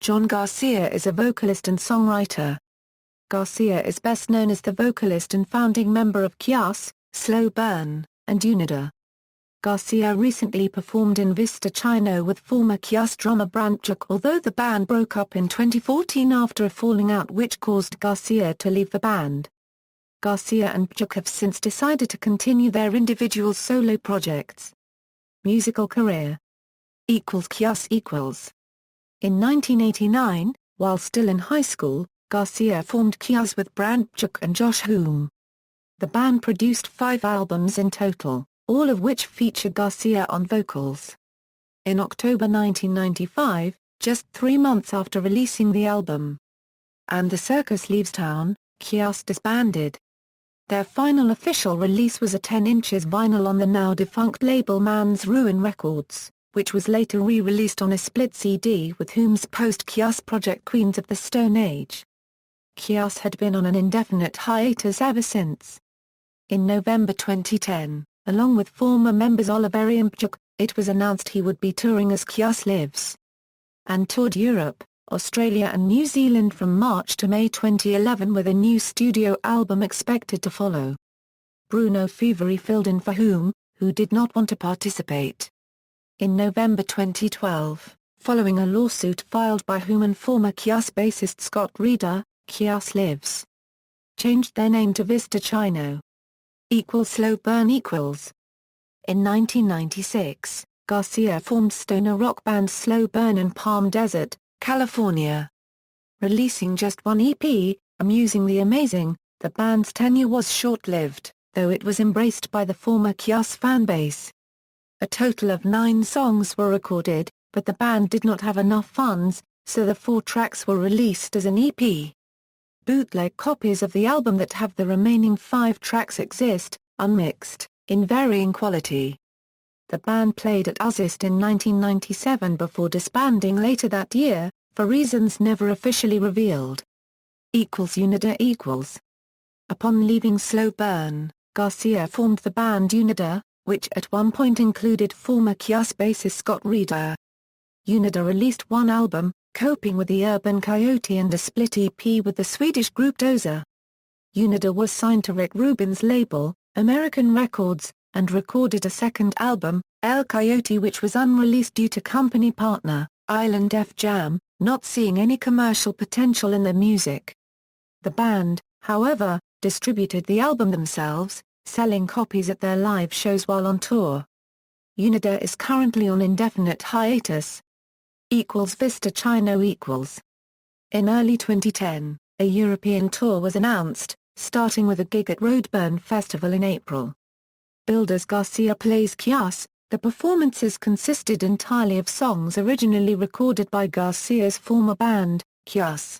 John Garcia is a vocalist and songwriter. Garcia is best known as the vocalist and founding member of Kyuss, Slo Burn, and Unida. Garcia recently performed in Vista Chino with former Kyuss drummer Brant Bjork, although the band broke up in 2014 after a falling out which caused Garcia to leave the band. Garcia and Bjork have since decided to continue their individual solo projects. Musical career Kyuss. In 1989, while still in high school, Garcia formed Kyuss with Brant Bjork and Josh Homme. The band produced 5 albums in total, all of which featured Garcia on vocals. In October 1995, just 3 months after releasing the album, And the Circus Leaves Town, Kyuss disbanded. Their final official release was a 10" vinyl on the now-defunct label Man's Ruin Records, which was later re-released on a split CD with Homme's post-Kyuss project Queens of the Stone Age. Kyuss had been on an indefinite hiatus ever since. In November 2010, along with former members Oliveri and Bjork, it was announced he would be touring as Kyuss Lives, and toured Europe, Australia and New Zealand from March to May 2011 with a new studio album expected to follow. Bruno Feveri filled in for Homme, who did not want to participate. In November 2012, following a lawsuit filed by Homme and former Kyuss bassist Scott Reeder, Kyuss Lives changed their name to Vista Chino. Slo Burn. In 1996, Garcia formed stoner rock band Slo Burn in Palm Desert, California. Releasing just 1 EP, Amusing the Amazing, the band's tenure was short-lived, though it was embraced by the former Kyuss fanbase. A total of 9 songs were recorded, but the band did not have enough funds, so the 4 tracks were released as an EP. Bootleg copies of the album that have the remaining 5 tracks exist, unmixed, in varying quality. The band played at Ozzfest in 1997 before disbanding later that year, for reasons never officially revealed. Unida. Upon leaving Slo Burn, Garcia formed the band Unida, which at one point included former Kyuss bassist Scott Reeder. Unida released 1 album, Coping with the Urban Coyote, and a split EP with the Swedish group Dozer. Unida was signed to Rick Rubin's label, American Records, and recorded a second album, El Coyote, which was unreleased due to company partner, Island Def Jam, not seeing any commercial potential in the music. The band, however, distributed the album themselves, selling copies at their live shows while on tour. Unida is currently on indefinite hiatus. Vista Chino. In early 2010, a European tour was announced, starting with a gig at Roadburn Festival in April. Billed as Garcia Plays Kyuss, the performances consisted entirely of songs originally recorded by Garcia's former band, Kyuss.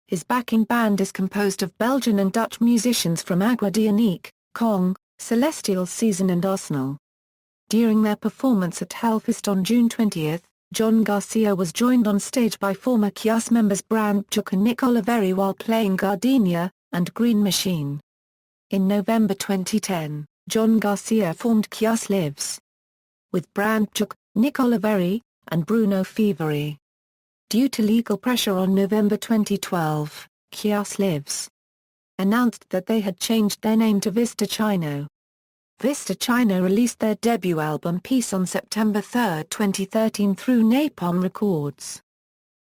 His backing band is composed of Belgian and Dutch musicians from Agua Dianique, Kong, Celestial Season and Arsenal. During their performance at Hellfest on June 20, John Garcia was joined on stage by former Kyuss members Brant Bjork and Nick Oliveri while playing Gardenia and Green Machine. In November 2010, John Garcia formed Kyuss Lives with Brant Bjork, Nick Oliveri, and Bruno Feveri. Due to legal pressure on November 2012, Kyuss Lives announced that they had changed their name to Vista Chino. Vista Chino released their debut album Peace on September 3, 2013 through Napalm Records.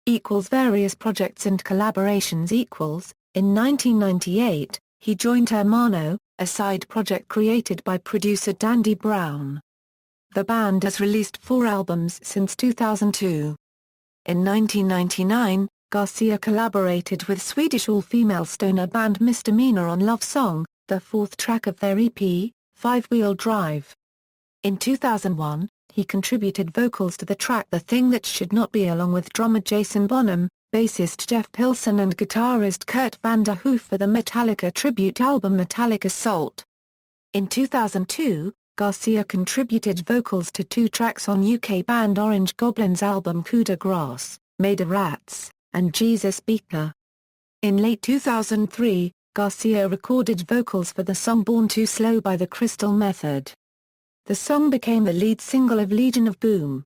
Various projects and collaborations. In 1998, he joined Hermano, a side project created by producer Dandy Brown. The band has released 4 albums since 2002. In 1999, Garcia collaborated with Swedish all-female stoner band Misdemeanor on Love Song, the 4th track of their EP, 5-Wheel Drive. In 2001, he contributed vocals to the track The Thing That Should Not Be along with drummer Jason Bonham, bassist Jeff Pilson and guitarist Kurt Vander Hoof for the Metallica tribute album Metallica Salt. In 2002, Garcia contributed vocals to 2 tracks on UK band Orange Goblin's album Coup de Grace, Made of Rats, and Jesus Beaker. In late 2003, Garcia recorded vocals for the song Born Too Slow by the Crystal Method. The song became the lead single of Legion of Boom.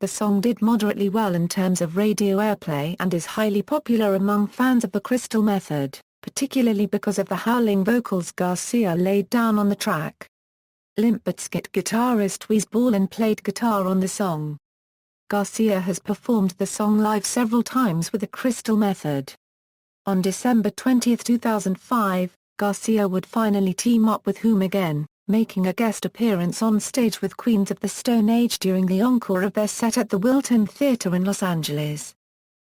The song did moderately well in terms of radio airplay and is highly popular among fans of the Crystal Method, particularly because of the howling vocals Garcia laid down on the track. Limp Bizkit guitarist Wes Borland played guitar on the song. Garcia has performed the song live several times with the Crystal Method. On December 20, 2005, Garcia would finally team up with Whom again, making a guest appearance on stage with Queens of the Stone Age during the encore of their set at the Wilton Theatre in Los Angeles.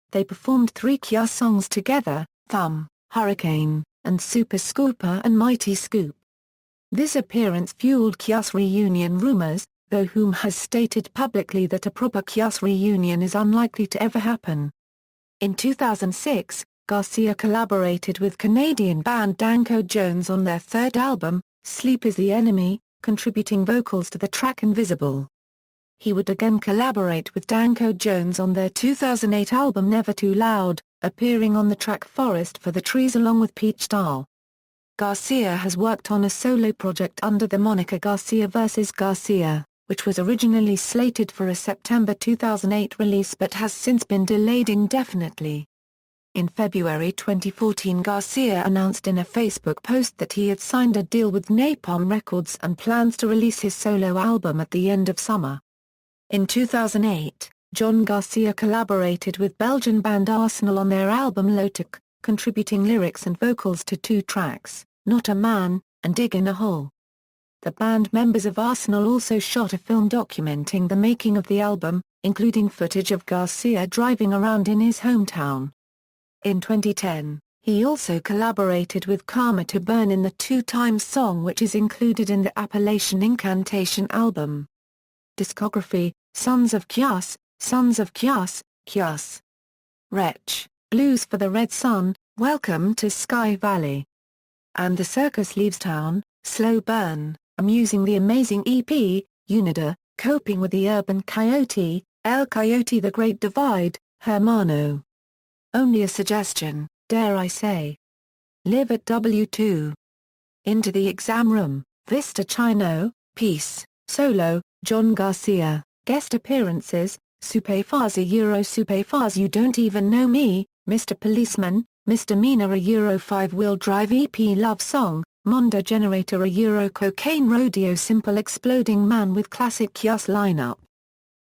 They performed 3 Kyuss songs together, Thumb, Hurricane, and Super Scooper and Mighty Scoop. This appearance fueled Kyuss reunion rumors, though Whom has stated publicly that a proper Kyuss reunion is unlikely to ever happen. In 2006, Garcia collaborated with Canadian band Danko Jones on their third album, Sleep is the Enemy, contributing vocals to the track Invisible. He would again collaborate with Danko Jones on their 2008 album Never Too Loud, appearing on the track Forest for the Trees along with Peach Dahl. Garcia has worked on a solo project under the moniker Garcia vs. Garcia, which was originally slated for a September 2008 release but has since been delayed indefinitely. In February 2014, Garcia announced in a Facebook post that he had signed a deal with Napalm Records and plans to release his solo album at the end of summer. In 2008, John Garcia collaborated with Belgian band Arsenal on their album Lotuk, contributing lyrics and vocals to 2 tracks, Not a Man, and Dig in a Hole. The band members of Arsenal also shot a film documenting the making of the album, including footage of Garcia driving around in his hometown. In 2010, he also collaborated with Karma to Burn in the 2 Times song which is included in the Appalachian Incantation album. Discography: Sons of Kyuss, Kyuss. Wretch, Blues for the Red Sun, Welcome to Sky Valley. And the Circus Leaves Town, Slo Burn, Amusing the Amazing EP, Unida, Coping with the Urban Coyote, El Coyote the Great Divide, Hermano. Only a suggestion, dare I say. Live at W2. Into the Exam Room, Vista Chino, Peace, Solo, John Garcia, Guest Appearances, Superfaz You Don't Even Know Me, Mr. Policeman, Misdemeanor a Euro 5-wheel drive EP Love Song, Mondo Generator a Euro Cocaine Rodeo Simple Exploding Man with Classic Kyuss lineup.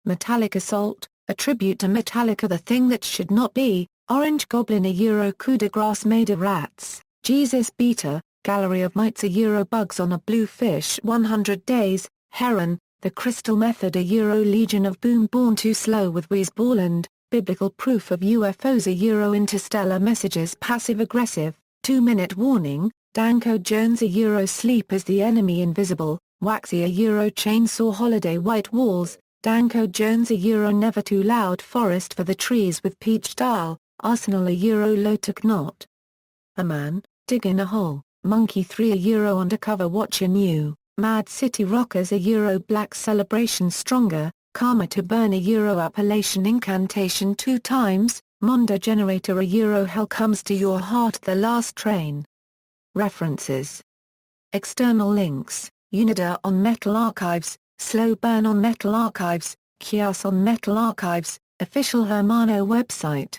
Metallic Assault, a tribute to Metallica The Thing That Should Not Be, Orange Goblin a Euro Coup de Grace Made of Rats, Jesus Beta, Gallery of Mites a Euro Bugs on a Blue Fish 100 Days, Heron, The Crystal Method a Euro Legion of Boom Born Too Slow with Wes Borland, Biblical Proof of UFOs a Euro Interstellar Messages Passive Aggressive, 2-Minute Warning, Danko Jones a Euro Sleep is the Enemy Invisible, Waxy a Euro Chainsaw Holiday White Walls, Danko Jones a Euro Never Too Loud Forest for the Trees with Peach Dahl, Arsenal a Euro Lotuk Not a Man, Dig in a Hole, Monkey 3 a Euro Undercover Watcher New, Mad City Rockers a Euro Black Celebration Stronger, Karma to Burn a Euro Appalachian Incantation 2 Times, Mondo Generator a Euro Hell Comes to Your Heart The Last Train. References. External links, Unida on Metal Archives, Slo Burn on Metal Archives, Kyuss on Metal Archives, official Hermano website.